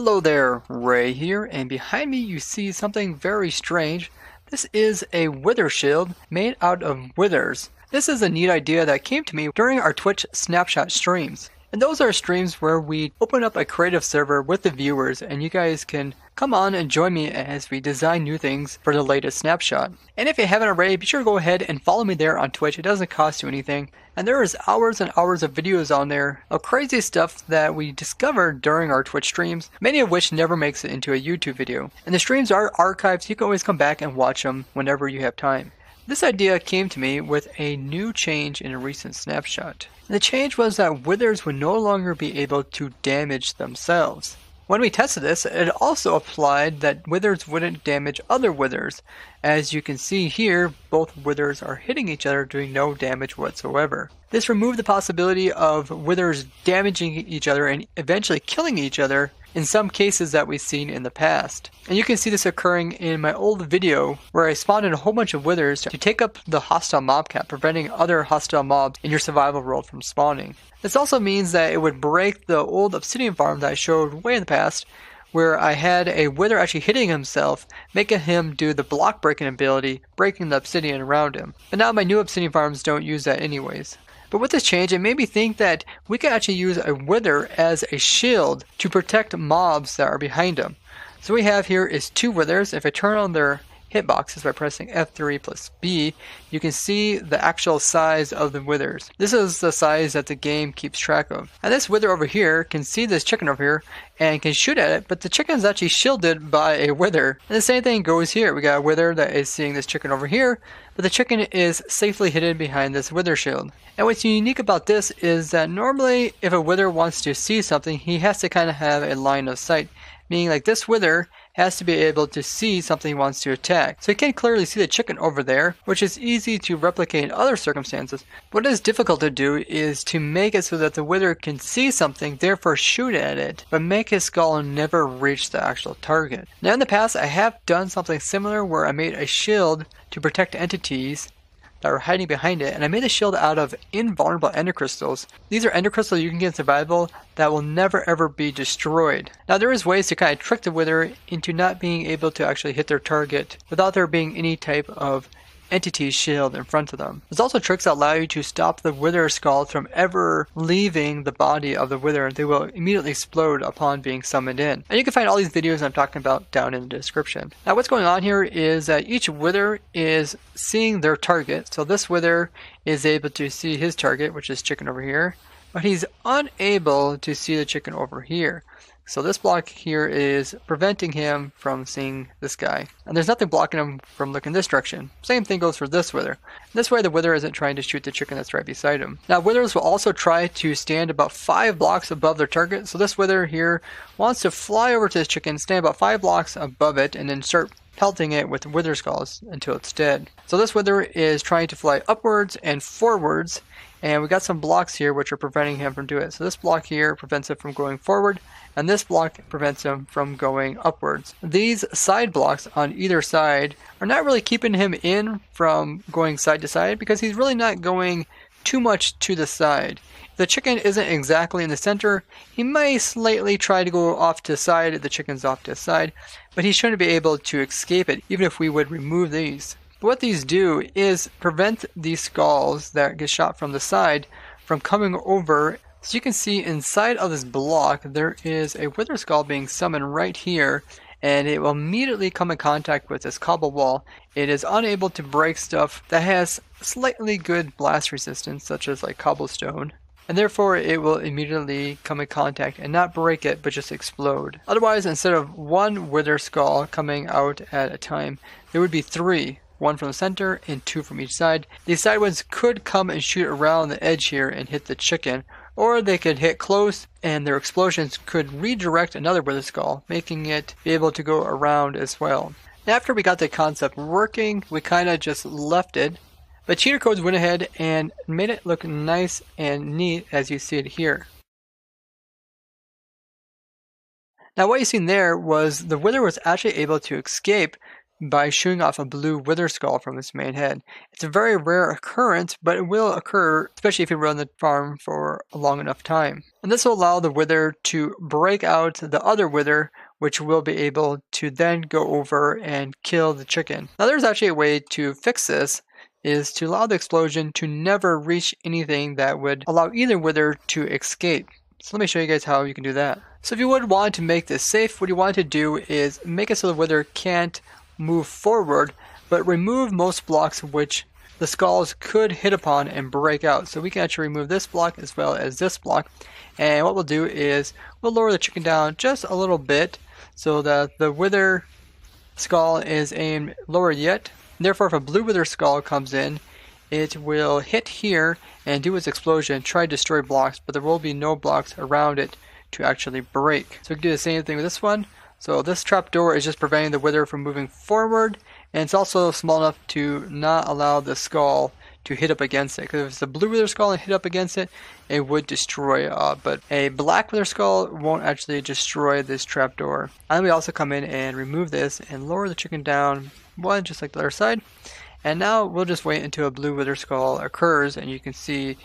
Hello there, Ray here, and behind me you see something very strange. This is a wither shield made out of withers. This is a neat idea that came to me during our Twitch Snapshot streams. And those are streams where we open up a creative server with the viewers and you guys can come on and join me as we design new things for the latest Snapshot. And if you haven't already, be sure to go ahead and follow me there on Twitch. It doesn't cost you anything. And there is hours and hours of videos on there of crazy stuff that we discovered during our Twitch streams, many of which never makes it into a YouTube video. And the streams are archived, so you can always come back and watch them whenever you have time. This idea came to me with a new change in a recent snapshot. The change was that withers would no longer be able to damage themselves. When we tested this, it also applied that withers wouldn't damage other withers. As you can see here, both withers are hitting each other, doing no damage whatsoever. This removed the possibility of withers damaging each other and eventually killing each other in some cases that we've seen in the past. And you can see this occurring in my old video where I spawned in a whole bunch of withers to take up the hostile mob cap, preventing other hostile mobs in your survival world from spawning. This also means that it would break the old obsidian farm that I showed way in the past, where I had a wither actually hitting himself, making him do the block breaking ability, breaking the obsidian around him. But now my new obsidian farms don't use that anyways. But with this change, it made me think that we can actually use a wither as a shield to protect mobs that are behind them. So what we have here is two withers. If I turn on their hitboxes by pressing F3 plus B, you can see the actual size of the withers. This is the size that the game keeps track of. And this wither over here can see this chicken over here and can shoot at it, but the chicken is actually shielded by a wither. And the same thing goes here. We got a wither that is seeing this chicken over here, but the chicken is safely hidden behind this wither shield. And what's unique about this is that normally if a wither wants to see something, he has to kind of have a line of sight. Meaning like this wither has to be able to see something he wants to attack. So you can clearly see the chicken over there, which is easy to replicate in other circumstances. What is difficult to do is to make it so that the wither can see something, therefore shoot at it, but make his skull never reach the actual target. Now in the past I have done something similar where I made a shield to protect entities that were hiding behind it, and I made a shield out of invulnerable ender crystals. These are ender crystals you can get in survival that will never ever be destroyed. Now there is ways to kind of trick the wither into not being able to actually hit their target without there being any type of entity shield in front of them. There's also tricks that allow you to stop the wither skulls from ever leaving the body of the wither. They will immediately explode upon being summoned in. And you can find all these videos I'm talking about down in the description. Now what's going on here is that each wither is seeing their target. So this wither is able to see his target, which is chicken over here, but he's unable to see the chicken over here. So this block here is preventing him from seeing this guy. And there's nothing blocking him from looking this direction. Same thing goes for this wither. This way the wither isn't trying to shoot the chicken that's right beside him. Now withers will also try to stand about 5 blocks above their target. So this wither here wants to fly over to this chicken, stand about 5 blocks above it, and then start pelting it with wither skulls until it's dead. So this wither is trying to fly upwards and forwards, and we got some blocks here which are preventing him from doing it. So this block here prevents it from going forward, and this block prevents him from going upwards. These side blocks on either side are not really keeping him in from going side to side because he's really not going too much to the side. If the chicken isn't exactly in the center, he may slightly try to go off to the side if the chicken's off to the side, but he shouldn't be able to escape it even if we would remove these. But what these do is prevent these skulls that get shot from the side from coming over. So you can see inside of this block there is a wither skull being summoned right here, and it will immediately come in contact with this cobble wall. It is unable to break stuff that has slightly good blast resistance, such as like cobblestone, and therefore it will immediately come in contact and not break it but just explode. Otherwise, instead of one wither skull coming out at a time, there would be 3. 1 from the center and 2 from each side. These side ones could come and shoot around the edge here and hit the chicken, or they could hit close and their explosions could redirect another wither skull, making it be able to go around as well. After we got the concept working, we kind of just left it, but Cheater Codes went ahead and made it look nice and neat as you see it here. Now what you seen there was the wither was actually able to escape by shooting off a blue wither skull from its main head. It's a very rare occurrence, but it will occur, especially if you run the farm for a long enough time. And this will allow the wither to break out the other wither, which will be able to then go over and kill the chicken. Now there's actually a way to fix this, is to allow the explosion to never reach anything that would allow either wither to escape. So let me show you guys how you can do that. So if you would want to make this safe, what you want to do is make it so the wither can't move forward, but remove most blocks which the skulls could hit upon and break out. So we can actually remove this block as well as this block. And what we'll do is we'll lower the chicken down just a little bit so that the wither skull is aimed lower yet. Therefore, if a blue wither skull comes in, it will hit here and do its explosion, try to destroy blocks, but there will be no blocks around it to actually break. So we can do the same thing with this one. So this trapdoor is just preventing the wither from moving forward, and it's also small enough to not allow the skull to hit up against it. Because if it's a blue wither skull and hit up against it, it would destroy but a black wither skull won't actually destroy this trapdoor. And then we also come in and remove this and lower the chicken down one, just like the other side. And now we'll just wait until a blue wither skull occurs, and you can see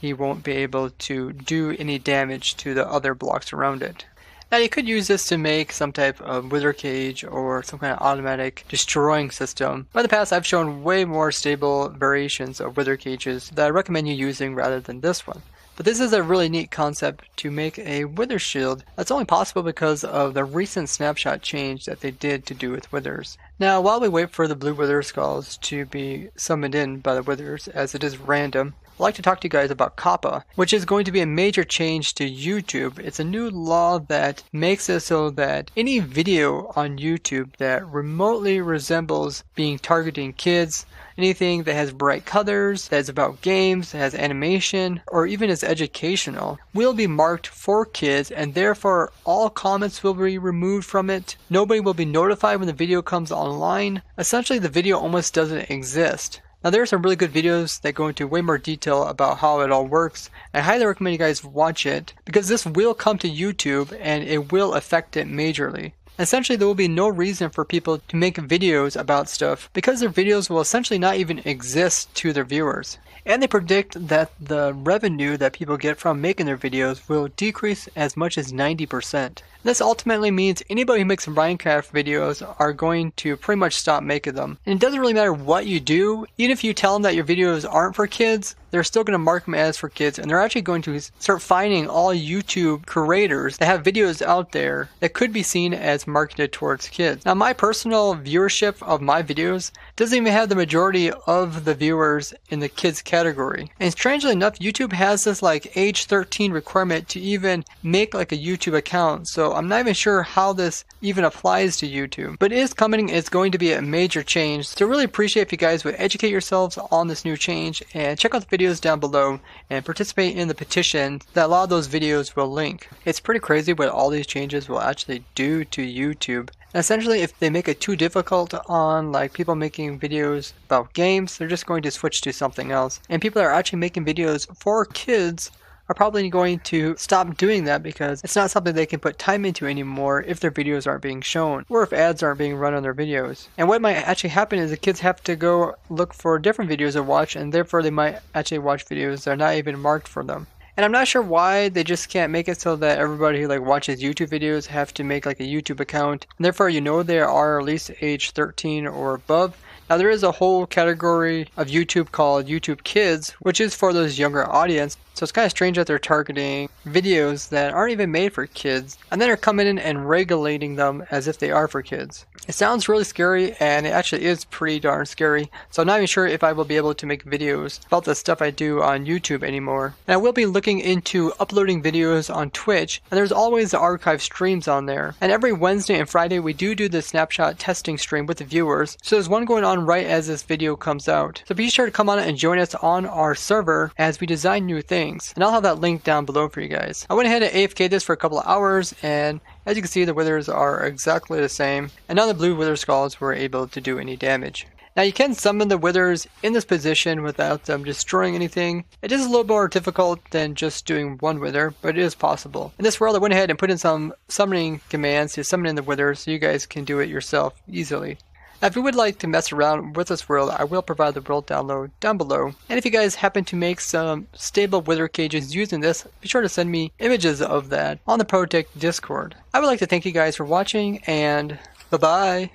he won't be able to do any damage to the other blocks around it. Now you could use this to make some type of wither cage or some kind of automatic destroying system. But in the past I've shown way more stable variations of wither cages that I recommend you using rather than this one. But this is a really neat concept to make a wither shield that's only possible because of the recent Snapshot change that they did to do with withers. Now while we wait for the blue wither skulls to be summoned in by the withers, as it is random, I'd like to talk to you guys about COPPA, which is going to be a major change to YouTube. It's a new law that makes it so that any video on YouTube that remotely resembles being targeting kids, anything that has bright colors, that is about games, that has animation, or even is educational, will be marked for kids, and therefore all comments will be removed from it. Nobody will be notified when the video comes online. Essentially, the video almost doesn't exist. Now there are some really good videos that go into way more detail about how it all works. I highly recommend you guys watch it because this will come to YouTube and it will affect it majorly. Essentially, there will be no reason for people to make videos about stuff because their videos will essentially not even exist to their viewers. And they predict that the revenue that people get from making their videos will decrease as much as 90%. This ultimately means anybody who makes Minecraft videos are going to pretty much stop making them. And it doesn't really matter what you do, even if you tell them that your videos aren't for kids, they're still going to mark them as for kids, and they're actually going to start finding all YouTube creators that have videos out there that could be seen as marketed towards kids. Now my personal viewership of my videos doesn't even have the majority of the viewers in the kids category. And strangely enough, YouTube has this like age 13 requirement to even make like a YouTube account, so I'm not even sure how this even applies to YouTube. But it is coming, it's going to be a major change, so really appreciate if you guys would educate yourselves on this new change and check out the videos down below and participate in the petition that a lot of those videos will link. It's pretty crazy what all these changes will actually do to YouTube. And essentially, if they make it too difficult on like people making videos about games, they're just going to switch to something else. And people that are actually making videos for kids are probably going to stop doing that because it's not something they can put time into anymore if their videos aren't being shown or if ads aren't being run on their videos. And what might actually happen is the kids have to go look for different videos to watch, and therefore they might actually watch videos that are not even marked for them. And I'm not sure why they just can't make it so that everybody who like watches YouTube videos have to make like a YouTube account. And therefore, you know, they are at least age 13 or above. Now there is a whole category of YouTube called YouTube Kids, which is for those younger audience. So it's kind of strange that they're targeting videos that aren't even made for kids, and then they're coming in and regulating them as if they are for kids. It sounds really scary, and it actually is pretty darn scary. So I'm not even sure if I will be able to make videos about the stuff I do on YouTube anymore. And I will be looking into uploading videos on Twitch, and there's always the archive streams on there. And every Wednesday and Friday we do the Snapshot testing stream with the viewers. So there's one going on right as this video comes out. So be sure to come on and join us on our server as we design new things. And I'll have that link down below for you guys. I went ahead and AFK'd this for a couple of hours, and as you can see, the withers are exactly the same, and none of the blue wither skulls were able to do any damage. Now you can summon the withers in this position without them destroying anything. It is a little more difficult than just doing one wither, but it is possible. In this world I went ahead and put in some summoning commands to summon in the withers so you guys can do it yourself easily. If you would like to mess around with this world, I will provide the world download down below. And if you guys happen to make some stable wither cages using this, be sure to send me images of that on the Protect Discord. I would like to thank you guys for watching, and bye-bye.